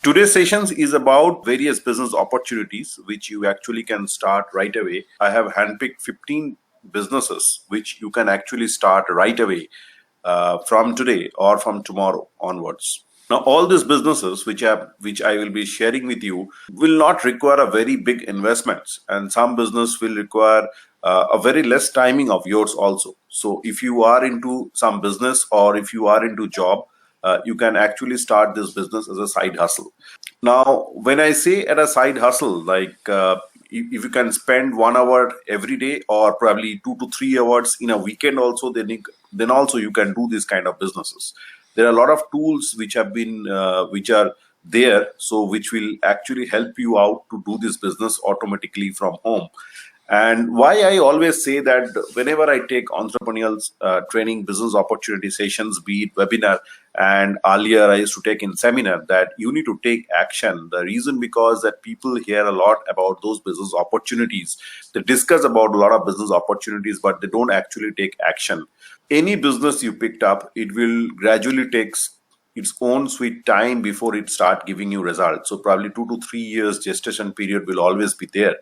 Today's sessions is about various business opportunities which you actually can start right away. I have handpicked 15 businesses which you can actually start right away from today or from tomorrow onwards. Now, all these businesses which I will be sharing with you will not require a very big investments, and some business will require a very less timing of yours also. So, if you are into some business or if you are into job, you can actually start this business as a side hustle. Now, when I say at a side hustle, like if you can spend 1 hour every day or probably 2 to 3 hours in a weekend also, then also you can do this kind of businesses. There are a lot of tools which have been which are there, so which will actually help you out to do this business automatically from home. And why I always say that whenever I take entrepreneurial training, business opportunity sessions, be it webinar, and earlier I used to take in seminar, that you need to take action. The reason because that people hear a lot about those business opportunities. They discuss about a lot of business opportunities, but they don't actually take action. Any business you picked up, it will gradually takes its own sweet time before it start giving you results. So probably 2 to 3 years gestation period will always be there.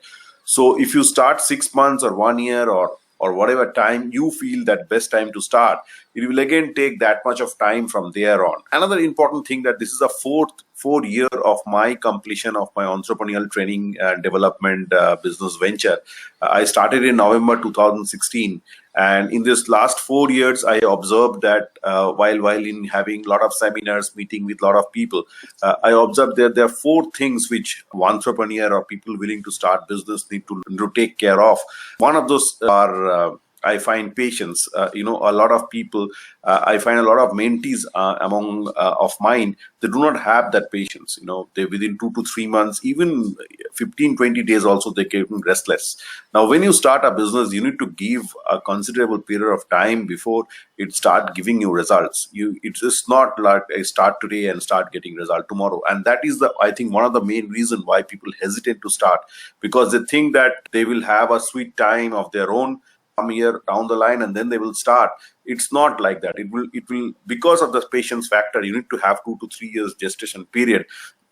So if you start 6 months or 1 year or whatever time you feel that best time to start, it will again take that much of time from there on. Another important thing that this is a fourth year of my completion of my entrepreneurial training and development business venture. I started in November 2016. And in this last 4 years, I observed that while in having a lot of seminars, meeting with a lot of people, I observed that there are 4 things which entrepreneur or people willing to start business need to take care of. One of those are I find patience. A lot of people, I find a lot of mentees among of mine, they do not have that patience. They within 2 to 3 months, even 15-20 days also, they get restless. Now, when you start a business, you need to give a considerable period of time before it start giving you results. It's just not like I start today and start getting result tomorrow. And that is I think one of the main reason why people hesitate to start, because they think that they will have a sweet time of their own some year down the line and then they will start. It's not like that. It will because of the patience factor, you need to have 2 to 3 years gestation period.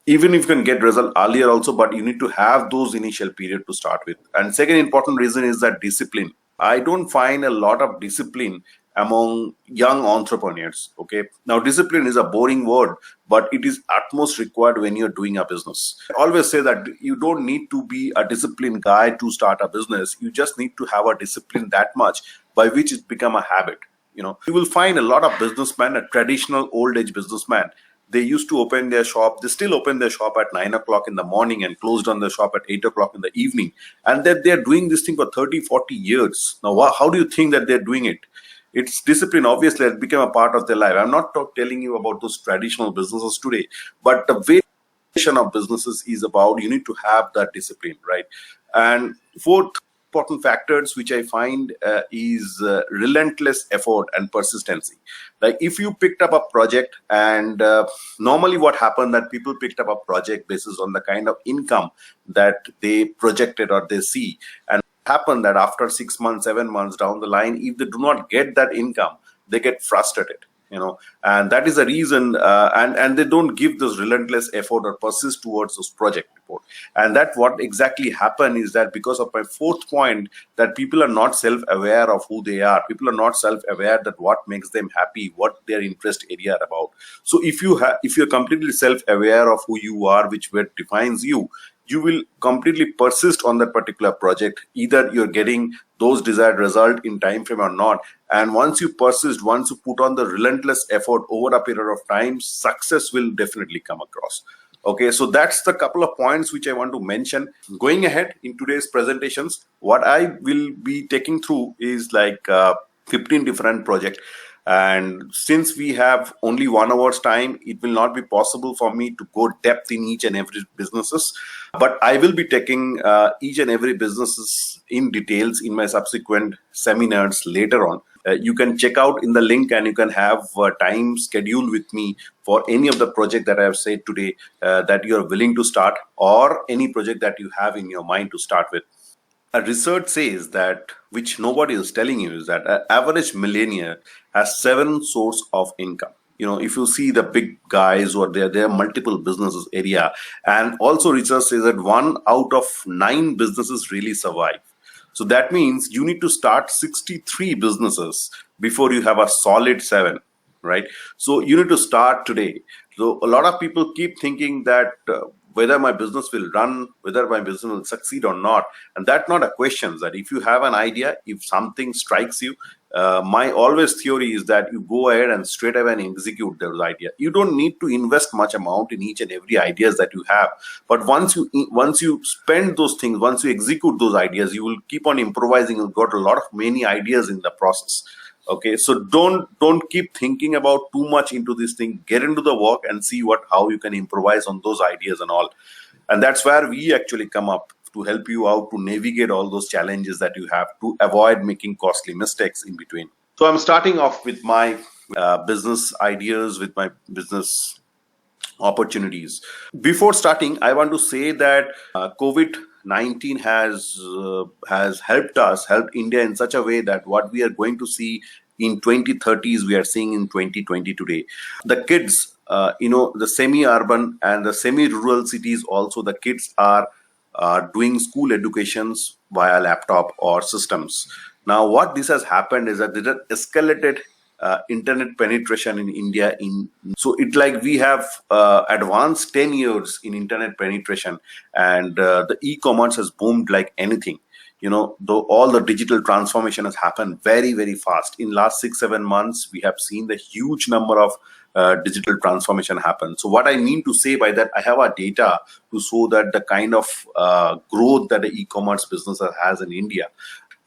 Even if you can get result earlier also, but you need to have those initial period to start with. And second important reason is that discipline. I don't find a lot of discipline among young entrepreneurs. Okay. Now, discipline is a boring word, but it is utmost required when you're doing a business. I always say that you don't need to be a disciplined guy to start a business. You just need to have a discipline that much by which it become a habit. You will find a lot of businessmen, a traditional old age businessman. They used to open their shop. They still open their shop at 9 o'clock in the morning and closed on the shop at 8 o'clock in the evening. And that they're doing this thing for 30, 40 years. Now, how do you think that they're doing it? It's discipline, obviously, has become a part of their life. I'm not telling you about those traditional businesses today, but the variation of businesses is about you need to have that discipline, right? And fourth important factors which I find is relentless effort and persistency. Like if you picked up a project and normally what happened that people picked up a project basis on the kind of income that they projected or they see, and happen that after 6 months, 7 months down the line, if they do not get that income, they get frustrated, and that is the reason, and they don't give this relentless effort or persist towards this project report. And that what exactly happened is that because of my fourth point, that people are not self-aware of who they are. People are not self-aware that what makes them happy, what their interest area are about. So if you're completely self-aware of who you are, which defines you, you will completely persist on that particular project. Either you're getting those desired result in time frame or not. And once you persist, once you put on the relentless effort over a period of time, success will definitely come across. Okay, so that's the couple of points which I want to mention. Going ahead in today's presentations, what I will be taking through is like 15 different projects. And since we have only 1 hour's time, it will not be possible for me to go depth in each and every businesses. But I will be taking each and every businesses in details in my subsequent seminars later on. You can check out in the link and you can have time scheduled with me for any of the project that I have said today that you are willing to start, or any project that you have in your mind to start with. A research says that, which nobody is telling you, is that an average millionaire has 7 sources of income. If you see the big guys who are there are multiple businesses area, and also research says that 1 out of 9 businesses really survive. So that means you need to start 63 businesses before you have a solid 7, right? So you need to start today. So a lot of people keep thinking that whether my business will run, whether my business will succeed or not, and that's not a question. That if you have an idea, if something strikes you, my always theory is that you go ahead and straight away and execute those ideas. You don't need to invest much amount in each and every ideas that you have, but once you spend those things, once you execute those ideas, you will keep on improvising. You've got a lot of many ideas in the process. Okay, so don't keep thinking about too much into this thing. Get into the work and see how you can improvise on those ideas and all. And that's where we actually come up to help you out to navigate all those challenges that you have, to avoid making costly mistakes in between. So I'm starting off with my business ideas, with my business opportunities. Before starting, I want to say that COVID-19 has helped India in such a way that what we are going to see in 2030s, we are seeing in 2020 today. The kids, the semi-urban and the semi-rural cities also, the kids are doing school educations via laptop or systems. Now, what this has happened is that there has escalated internet penetration in India. So it's like we have advanced 10 years in internet penetration, and the e-commerce has boomed like anything. Though all the digital transformation has happened very, very fast. In last 6-7 months, we have seen the huge number of digital transformation happen. So what I mean to say by that, I have a data to show that the kind of growth that the e-commerce business has in India.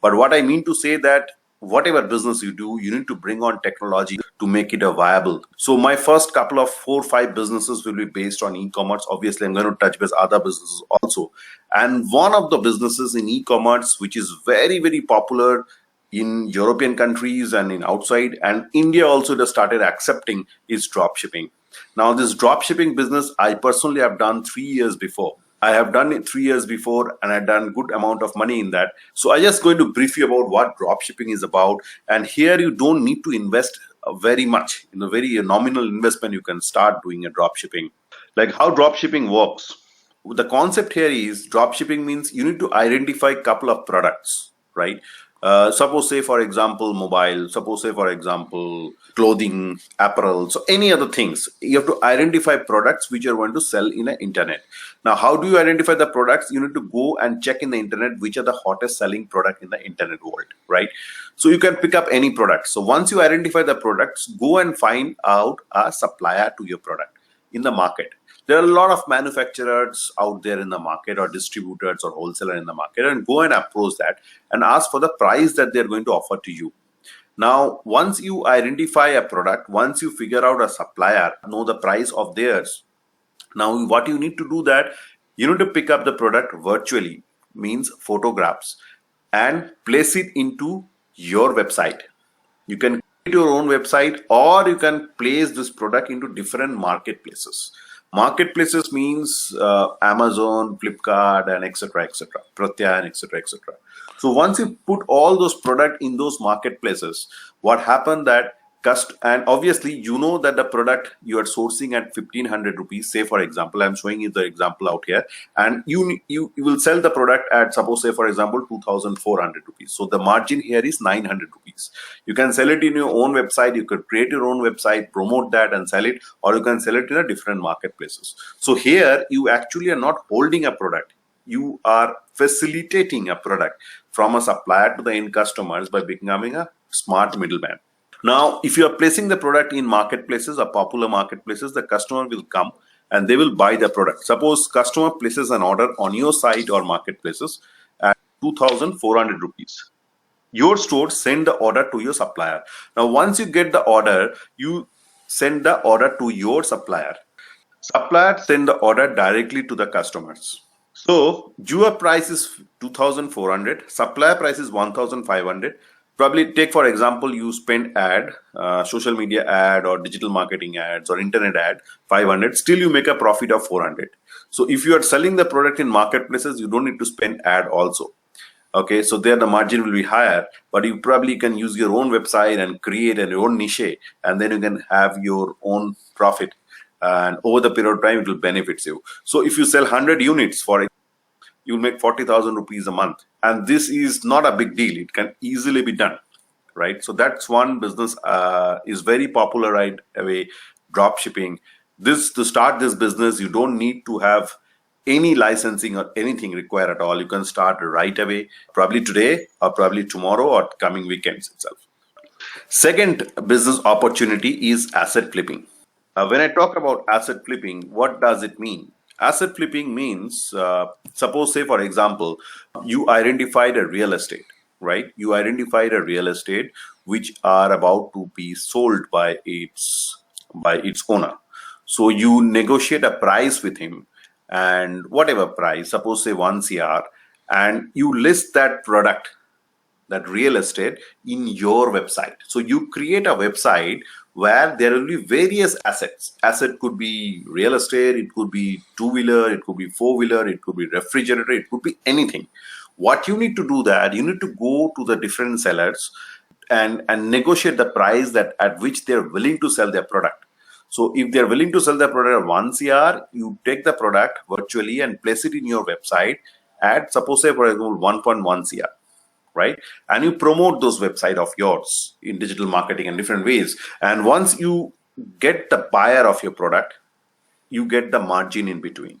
But what I mean to say that whatever business you do, you need to bring on technology to make it a viable. So my first couple of 4-5 businesses will be based on e-commerce. Obviously, I'm going to touch base other businesses also. And one of the businesses in e-commerce, which is very, very popular in European countries and in outside, and India also has started accepting, is drop shipping. Now, this drop shipping business, I personally have done 3 years before. I have done it 3 years before, and I've done good amount of money in that. So I'm just going to brief you about what drop shipping is about. And here you don't need to invest very much. In a very nominal investment, you can start doing a drop shipping. Like how drop shipping works. The concept here is drop shipping means you need to identify a couple of products, right? Suppose say for example mobile, suppose say for example clothing, apparel, so any other things. You have to identify products which you're going to sell in the internet. Now, how do you identify the products? You need to go and check in the internet which are the hottest selling product in the internet world, right? So you can pick up any product. So once you identify the products, go and find out a supplier to your product in the market. There are a lot of manufacturers out there in the market, or distributors or wholesaler in the market, and go and approach that and ask for the price that they're going to offer to you. Now, once you identify a product, once you figure out a supplier, know the price of theirs. Now, what you need to do that, you need to pick up the product virtually, means photographs, and place it into your website. You can create your own website, or you can place this product into different marketplaces. Marketplaces means Amazon, Flipkart, and etc., Pratyay, etc., etc. So once you put all those products in those marketplaces, what happened that and obviously you know that the product you are sourcing at 1,500 rupees, say for example, I'm showing you the example out here, and you will sell the product at, suppose say for example 2,400 rupees. So the margin here is 900 rupees. You can sell it in your own website, you could create your own website, promote that and sell it, or you can sell it in a different marketplaces. So here you actually are not holding a product, you are facilitating a product from a supplier to the end customers by becoming a smart middleman. Now, if you are placing the product in marketplaces or popular marketplaces, the customer will come and they will buy the product. Suppose customer places an order on your site or marketplaces at 2,400 rupees. Your store send the order to your supplier. Now, once you get the order, you send the order to your supplier. Supplier send the order directly to the customers. So your price is 2,400, supplier price is 1,500. Probably take for example, you spend ad, social media ad or digital marketing ads or internet ad, 500, still you make a profit of 400. So if you are selling the product in marketplaces, you don't need to spend ad also. Okay, so there the margin will be higher, but you probably can use your own website and create your own niche, and then you can have your own profit. And over the period of time, it will benefit you. So if you sell 100 units for it, you'll make 40,000 rupees a month. And this is not a big deal. It can easily be done, right? So that's one business is very popular right away, drop shipping. This to start this business, you don't need to have any licensing or anything required at all. You can start right away, probably today or probably tomorrow or coming weekends itself. Second business opportunity is asset flipping. When I talk about asset flipping, what does it mean? Asset flipping means, suppose, say, for example, you identified a real estate, right? You identified a real estate which are about to be sold by its owner. So you negotiate a price with him, and whatever price, suppose say 1 CR, and you list that product, that real estate, in your website. So you create a website where there will be various assets. Asset could be real estate, it could be two-wheeler, it could be four-wheeler, it could be refrigerator, it could be anything. What you need to do that, you need to go to the different sellers and negotiate the price that at which they're willing to sell their product. So if they're willing to sell their product at 1 CR, you take the product virtually and place it in your website at, suppose say for example, 1.1 CR. Right? And you promote those website of yours in digital marketing and different ways. And once you get the buyer of your product, you get the margin in between.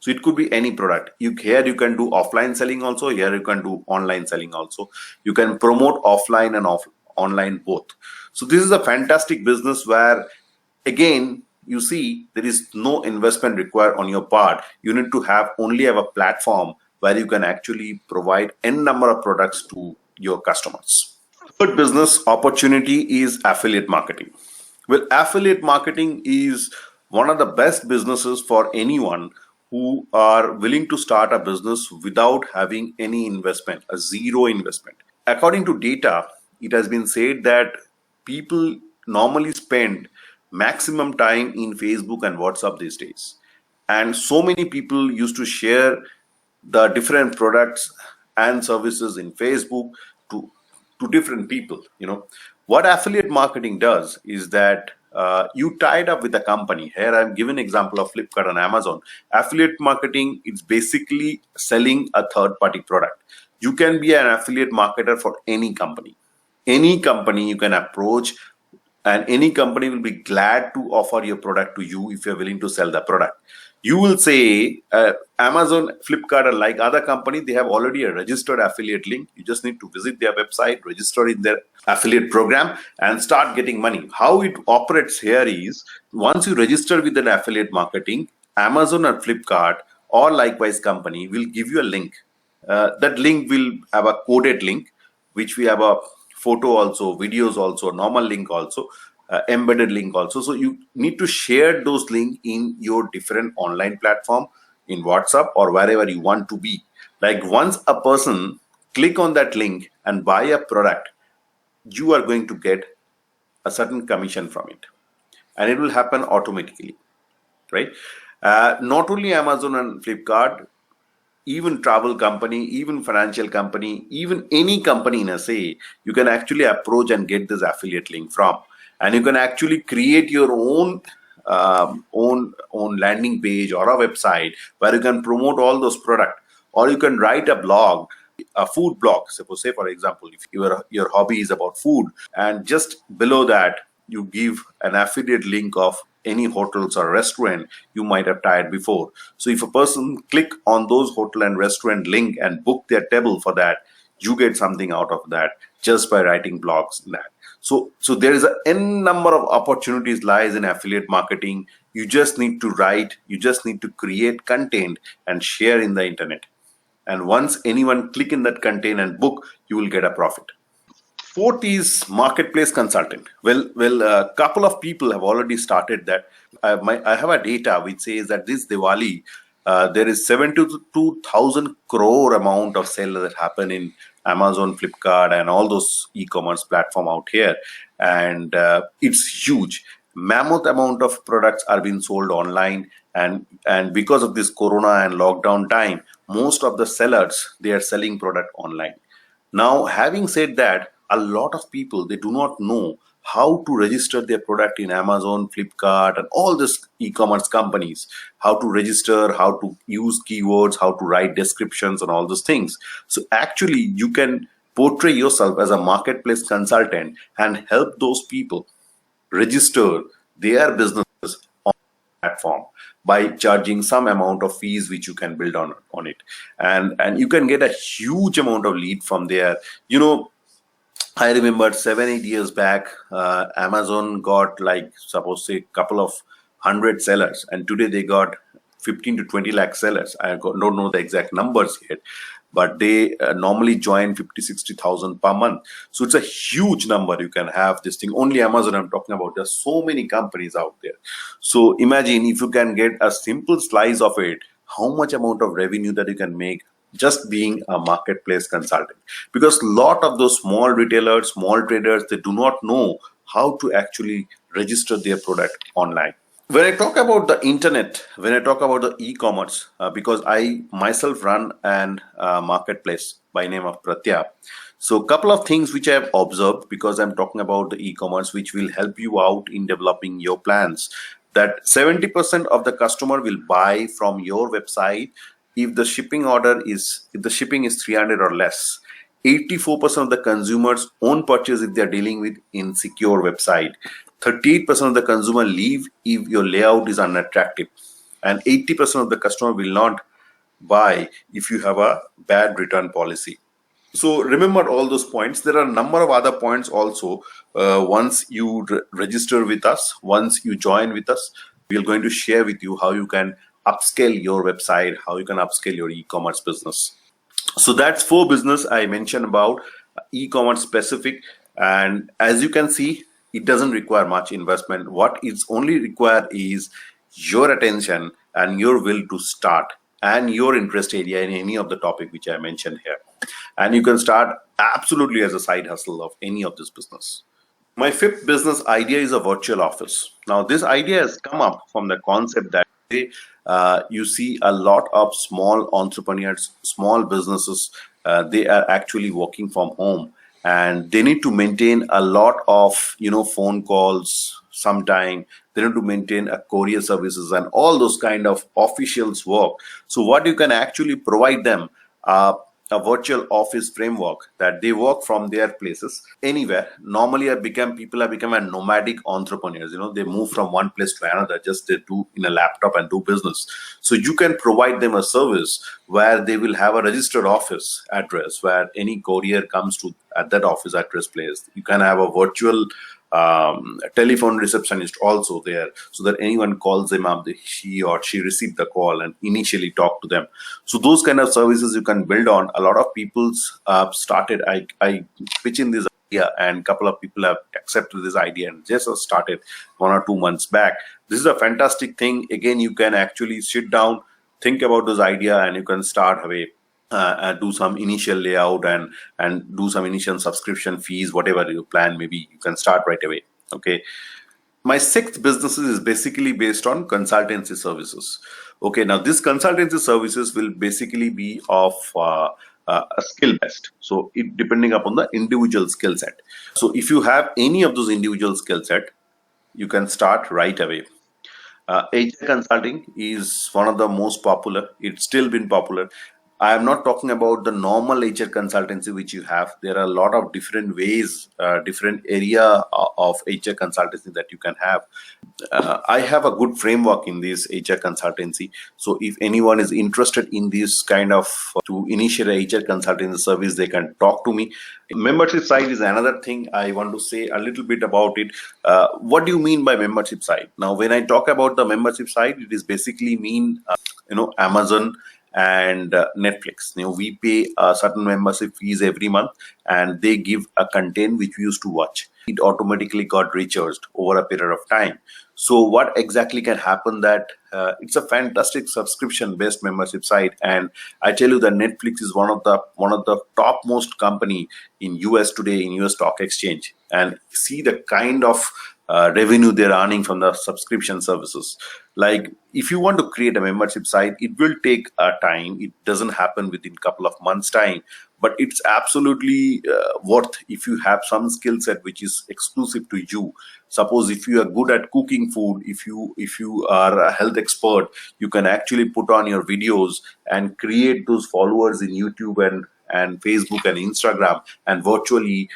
So it could be any product. Here you can do offline selling also. Here you can do online selling also. You can promote offline and online both. So this is a fantastic business where, again, you see there is no investment required on your part. You need to only have a platform where you can actually provide n number of products to your customers. Third business opportunity is affiliate marketing. Well, affiliate marketing is one of the best businesses for anyone who are willing to start a business without having any investment, a zero investment. According to data, it has been said that people normally spend maximum time in Facebook and WhatsApp these days. And so many people used to share the different products and services in Facebook to different people. What affiliate marketing does is that you tied up with a company. Here I'm giving an example of Flipkart and Amazon. Affiliate marketing is basically selling a third-party product. You can be an affiliate marketer for any company. Any company you can approach, and any company will be glad to offer your product to you if you're willing to sell the product. You will say Amazon, Flipkart, and like other company, they have already a registered affiliate link. You just need to visit their website, register in their affiliate program, and start getting money. How it operates here is, once you register with an affiliate marketing, Amazon or Flipkart or likewise company will give you a link. That link will have a coded link, which we have a photo also, videos also, normal link also, embedded link also. So you need to share those links in your different online platform, in WhatsApp or wherever you want to be. Like once a person click on that link and buy a product, you are going to get a certain commission from it, and it will happen automatically, right? Not only Amazon and Flipkart, even travel company, even financial company, even any company in SA, you can actually approach and get this affiliate link from. And you can actually create your own landing page or a website where you can promote all those products. Or you can write a blog, a food blog. Suppose, say for example, if your hobby is about food, and just below that you give an affiliate link of any hotels or restaurant you might have tried before. So if a person click on those hotel and restaurant link and book their table for that, you get something out of that just by writing blogs in that. So there is an n number of opportunities lies in affiliate marketing. You just need to write, you just need to create content and share in the internet. And once anyone click in that content and book, you will get a profit. Fourth is marketplace consultant. Well, a couple of people have already started that. I have a data which says that this Diwali, there is 72,000 crore amount of sale that happen in Amazon, Flipkart, and all those e-commerce platform out here, and it's huge. Mammoth amount of products are being sold online, and because of this Corona and lockdown time, most of the sellers, they are selling product online. Now, having said that, a lot of people, they do not know how to register their product in Amazon, Flipkart, and all these e-commerce companies, how to register, how to use keywords, how to write descriptions and all those things. So actually, you can portray yourself as a marketplace consultant and help those people register their businesses on the platform by charging some amount of fees which you can build on it, and you can get a huge amount of lead from there. I remember 7-8 years back, Amazon got, like, suppose say couple of hundred sellers, and today they got 15 to 20 lakh sellers. Don't know the exact numbers yet, but they normally join 50-60,000 per month. So it's a huge number. You can have this thing. Only Amazon I'm talking about. There's so many companies out there. So imagine if you can get a simple slice of it, how much amount of revenue that you can make just being a marketplace consultant. Because a lot of those small retailers, small traders, they do not know how to actually register their product online. When I talk about the internet, when I talk about the e-commerce, because I myself run an marketplace by name of Pratyap. So a couple of things which I have observed, because I'm talking about the e-commerce, which will help you out in developing your plans, that 70% of the customer will buy from your website if the shipping is 300 or less. 84% of the consumers own purchase if they are dealing with insecure website. 38% of the consumer leave if your layout is unattractive, and 80% of the customer will not buy if you have a bad return policy. So remember all those points. There are a number of other points also. Once you register with us, once you join with us, we are going to share with you how you can upscale your website, how you can upscale your e-commerce business. So that's 4 business I mentioned about e-commerce specific. And as you can see, it doesn't require much investment. What is only required is your attention and your will to start, and your interest area in any of the topic which I mentioned here. And you can start absolutely as a side hustle of any of this business. My 5th business idea is a virtual office. Now, this idea has come up from the concept that you see a lot of small entrepreneurs, small businesses, they are actually working from home, and they need to maintain a lot of phone calls. Sometime they need to maintain a courier services and all those kind of officials work. So what you can actually provide them, a virtual office framework that they work from their places anywhere. Normally people have become a nomadic entrepreneurs. They move from one place to another, just they do in a laptop and do business. So you can provide them a service where they will have a registered office address where any courier comes to at that office address place. You can have a virtual telephone receptionist also there, so that anyone calls them up, he or she received the call and initially talk to them. So those kind of services you can build on. A lot of people's started. I pitch in this idea, and a couple of people have accepted this idea and just started 1 or 2 months back. This is a fantastic thing. Again, you can actually sit down, think about this idea, and you can start away. Do some initial layout and do some initial subscription fees, whatever you plan. Maybe you can start right away. Okay. My 6th business is basically based on consultancy services. Okay. Now this consultancy services will basically be of a skill based. So it depending upon the individual skill set. So if you have any of those individual skill set, you can start right away. HR consulting is one of the most popular. It's still been popular. I am not talking about the normal HR consultancy which you have. There are a lot of different ways, different area of HR consultancy that you can have. I have a good framework in this HR consultancy. So if anyone is interested in this kind of to initiate a HR consultancy service, they can talk to me. Membership side is another thing I want to say a little bit about it. What do you mean by membership side? Now, when I talk about the membership side, it is basically mean, Amazon and Netflix. We pay a certain membership fees every month, and they give a content which we used to watch. It automatically got recharged over a period of time. So what exactly can happen that it's a fantastic subscription based membership site, and I tell you that Netflix is one of the topmost company in US today, in US stock exchange. And see the kind of revenue they're earning from the subscription services. Like if you want to create a membership site, it will take time. It doesn't happen within a couple of months time, but it's absolutely worth if you have some skill set which is exclusive to you. Suppose if you are good at cooking food, if you are a health expert, you can actually put on your videos and create those followers in YouTube and Facebook and Instagram, and virtually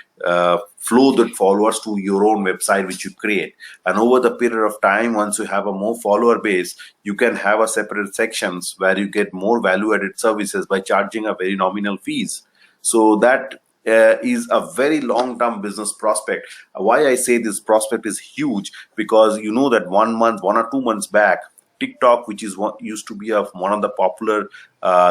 flow the followers to your own website which you create. And over the period of time, once you have a more follower base, you can have a separate sections where you get more value added services by charging a very nominal fees. So that is a very long-term business prospect. Why I say this prospect is huge, because you know that 1 or 2 months back, TikTok, which is what used to be one of the popular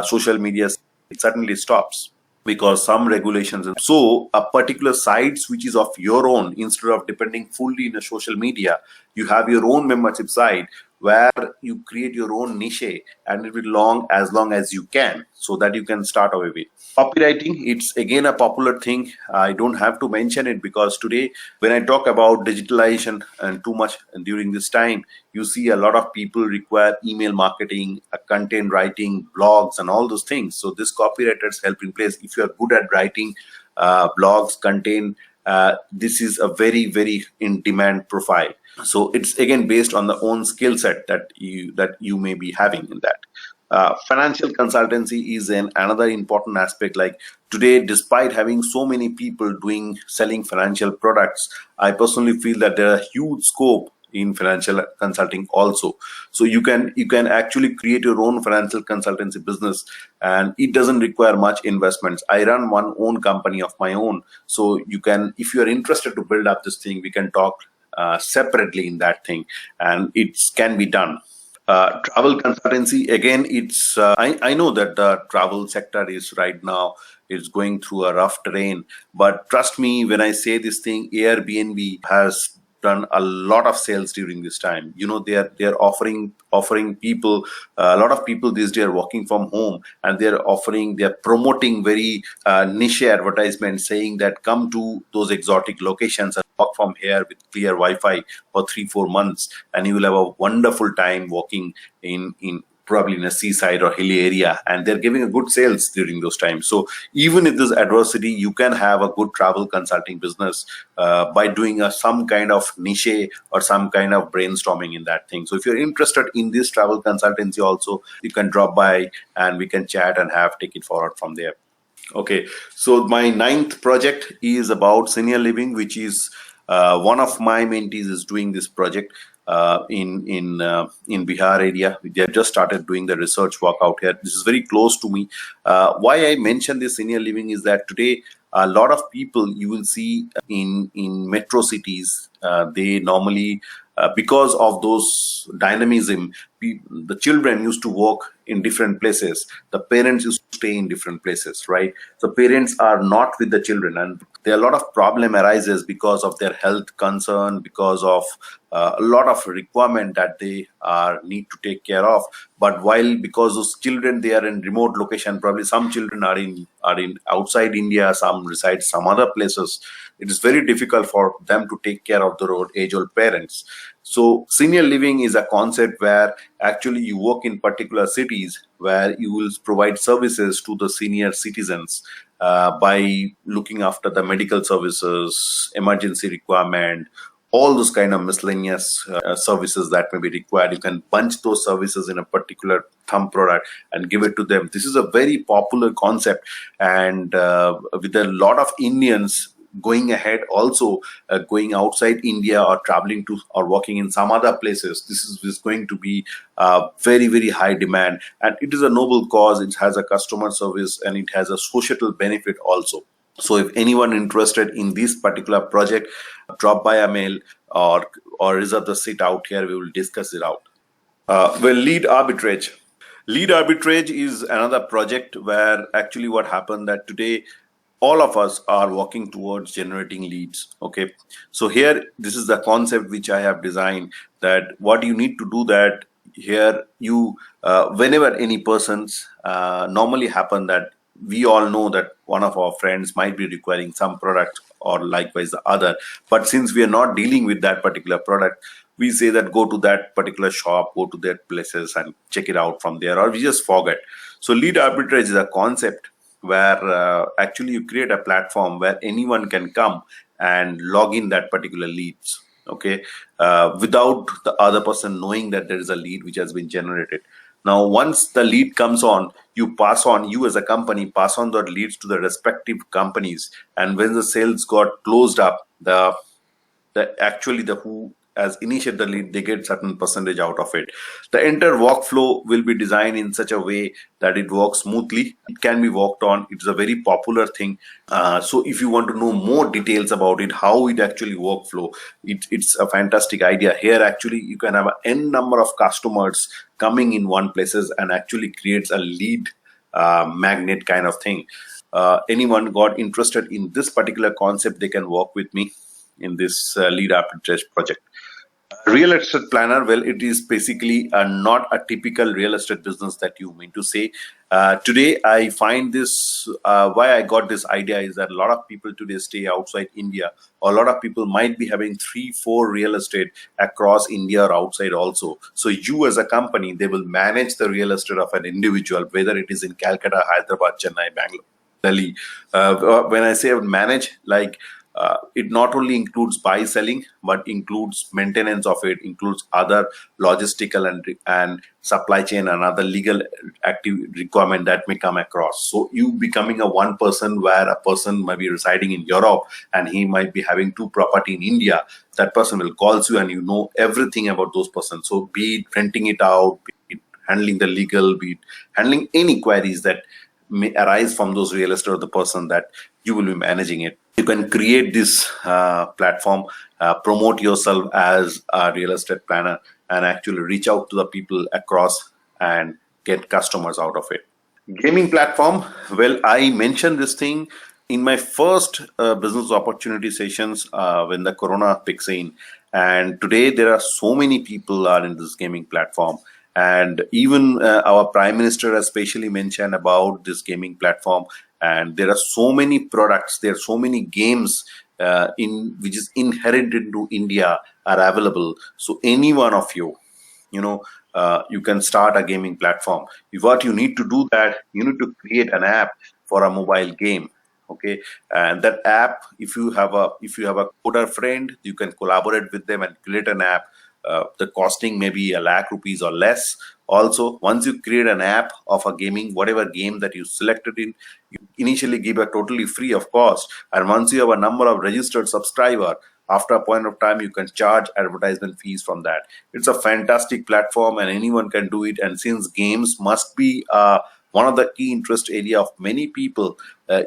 social media, it suddenly stops because some regulations. So a particular sites which is of your own, instead of depending fully in a social media, you have your own membership site where you create your own niche, and it will long as you can, so that you can start away with. Copywriting, it's again a popular thing. I don't have to mention it, because today when I talk about digitalization and too much during this time, you see a lot of people require email marketing, content writing, blogs, and all those things. So this copywriters help in place. If you are good at writing blogs, content, this is a very, very in demand profile. So it's again based on the own skill set that you may be having in that. Financial consultancy is another important aspect. Like today, despite having so many people selling financial products, I personally feel that there are huge scope in financial consulting also. So you can actually create your own financial consultancy business, and it doesn't require much investments. I run one own company of my own, so you can, if you are interested to build up this thing, we can talk separately in that thing, and it can be done. Travel consultancy, again, it's I know that the travel sector is right now is going through a rough terrain, but trust me when I say this thing, Airbnb has done a lot of sales during this time. You know, they're offering people, a lot of people these days are working from home, and they're promoting very niche advertisements, saying that come to those exotic locations and work from here with clear Wi-Fi for 3-4 months, and you will have a wonderful time working in probably in a seaside or hilly area, and they're giving a good sales during those times. So even if there's adversity, you can have a good travel consulting business by doing some kind of niche or some kind of brainstorming in that thing. So if you're interested in this travel consultancy also, you can drop by and we can chat and take it forward from there. Okay, so my 9th project is about senior living, which is one of my mentees is doing this project in Bihar area. They have just started doing the research work out here. This is very close to me. Why I mention this senior living is that today a lot of people you will see in metro cities, they normally because of those dynamism, the children used to work in different places, the parents used to stay in different places, right? So parents are not with the children, and there are a lot of problem arises because of their health concern, because of a lot of requirement that they need to take care of. But because those children, they are in remote location, probably some children are in outside India, some reside some other places, it is very difficult for them to take care of their age-old parents. So senior living is a concept where actually you work in particular cities where you will provide services to the senior citizens by looking after the medical services, emergency requirement, all those kind of miscellaneous services that may be required. You can bunch those services in a particular thumb product and give it to them. This is a very popular concept, and with a lot of Indians going ahead also going outside India or traveling to or working in some other places, this is going to be very, very high demand, and it is a noble cause. It has a customer service and it has a societal benefit also. So if anyone interested in this particular project, drop by a mail or reserve the seat out here. We will discuss it out. Well, lead arbitrage. Lead arbitrage is another project where actually what happened that today all of us are working towards generating leads. Okay, so here this is the concept which I have designed, that what you need to do that here you whenever any persons normally happen that we all know that one of our friends might be requiring some product or likewise the other. But since we are not dealing with that particular product, we say that go to that particular shop, go to their places and check it out from there, or we just forget. So lead arbitrage is a concept where actually you create a platform where anyone can come and log in that particular leads, okay, without the other person knowing that there is a lead which has been generated. Now, once the lead comes on, you as a company pass on the leads to the respective companies. And when the sales got closed up, the who has initiated the lead, they get certain percentage out of it. The entire workflow will be designed in such a way that it works smoothly. It can be worked on. It's a very popular thing. So if you want to know more details about it, how it actually workflow, it's a fantastic idea. Here, actually, you can have an n number of customers coming in one places and actually creates a lead magnet kind of thing. Anyone got interested in this particular concept, they can work with me in this lead arbitrage project. Real estate planner, well, it is basically not a typical real estate business that you mean to say. Today, I find this, why I got this idea is that a lot of people today stay outside India, or a lot of people might be having 3-4 real estate across India or outside also. So you as a company, they will manage the real estate of an individual, whether it is in Calcutta, Hyderabad, Chennai, Bangalore, Delhi. When I say manage, like, it not only includes buy selling, but includes maintenance of it, includes other logistical and supply chain and other legal active requirement that may come across. So you becoming a one person, where a person might be residing in Europe and he might be having 2 property in India. That person will call you and you know everything about those persons. So be it renting it out, be it handling the legal, be it handling any queries that may arise from those real estate or the person that you will be managing it. You can create this platform, promote yourself as a real estate planner, and actually reach out to the people across and get customers out of it. Gaming platform, well, I mentioned this thing in my first business opportunity sessions when the corona picks in. And today there are so many people are in this gaming platform. And even our Prime Minister has specially mentioned about this gaming platform. And there are so many products, there are so many games which is inherent into India are available. So any one of you, you can start a gaming platform. What you need to do that, you need to create an app for a mobile game. Okay, and that app, if you have a coder friend, you can collaborate with them and create an app. The costing may be ₹1,00,000 or less. Also, once you create an app of a gaming, whatever game that you selected in, you initially give a totally free of cost. And once you have a number of registered subscriber, after a point of time, you can charge advertisement fees from that. It's a fantastic platform and anyone can do it. And since games must be one of the key interest area of many people,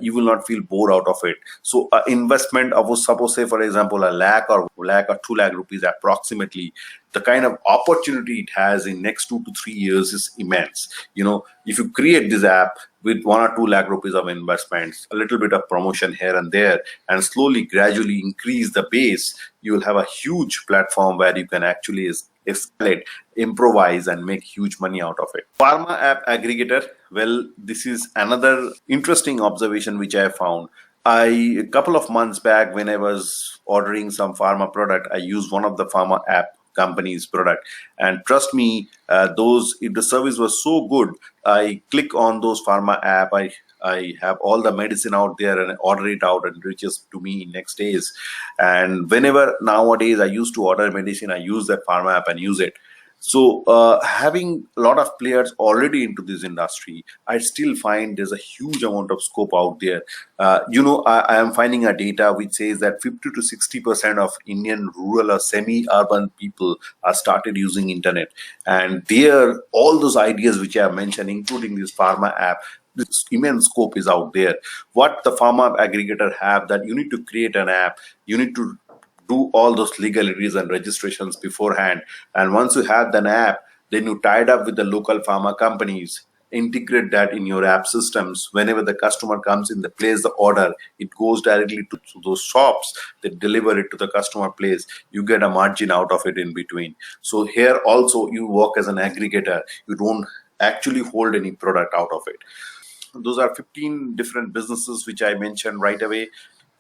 you will not feel bored out of it. So investment of, suppose say for example, ₹1,00,000 or ₹2,00,000 approximately, the kind of opportunity it has in next 2 to 3 years is immense. If you create this app with ₹1 or ₹2,00,000 of investments, a little bit of promotion here and there, and slowly, gradually increase the base, you will have a huge platform where you can actually escalate, improvise, and make huge money out of it. Pharma app aggregator. Well, this is another interesting observation which I found. A couple of months back, when I was ordering some pharma product, I used one of the pharma app company's product, and trust me, if the service was so good, I click on those pharma app, I have all the medicine out there and I order it out and it reaches to me in next days. And whenever nowadays I used to order medicine, I use that pharma app and use it. So having a lot of players already into this industry, I still find there's a huge amount of scope out there. I am finding a data which says that 50 to 60% of Indian rural or semi-urban people are started using internet. And there, all those ideas which I have mentioned, including this pharma app, this immense scope is out there. What the pharma aggregator have, that you need to create an app, you need to do all those legalities and registrations beforehand. And once you have an app, then you tie it up with the local pharma companies, integrate that in your app systems. Whenever the customer comes in, they place the order, it goes directly to those shops, they deliver it to the customer place. You get a margin out of it in between. So here also you work as an aggregator. You don't actually hold any product out of it. Those are 15 different businesses which I mentioned right away.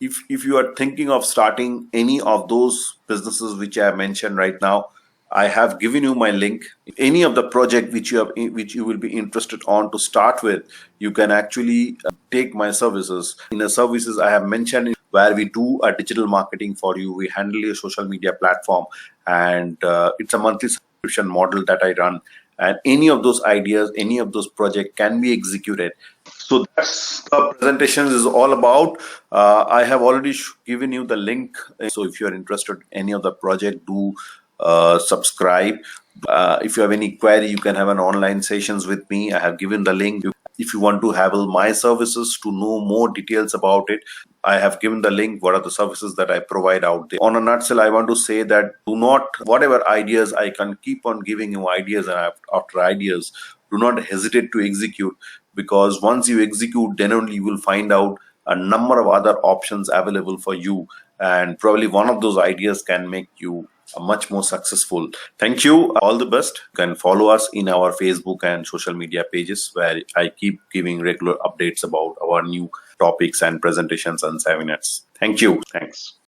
If you are thinking of starting any of those businesses which I mentioned right now, I have given you my link. Any of the project which you will be interested on to start with, you can actually take my services. In the services I have mentioned, where we do a digital marketing for you, we handle your social media platform, and it's a monthly subscription model that I run. And any of those ideas, any of those projects can be executed. So that's the presentation is all about. I have already given you the link. So if you are interested in any of the project, do subscribe. If you have any query, you can have an online sessions with me. I have given the link. If you want to have my services to know more details about it, I have given the link. What are the services that I provide out there? On a nutshell, I want to say that do not, whatever ideas I can keep on giving you ideas, and after ideas, do not hesitate to execute, because once you execute, then only you will find out a number of other options available for you, and probably one of those ideas can make you much more successful. Thank you. All the best. You can follow us in our Facebook and social media pages, where I keep giving regular updates about our new topics and presentations and seminars. Thank you. Thanks.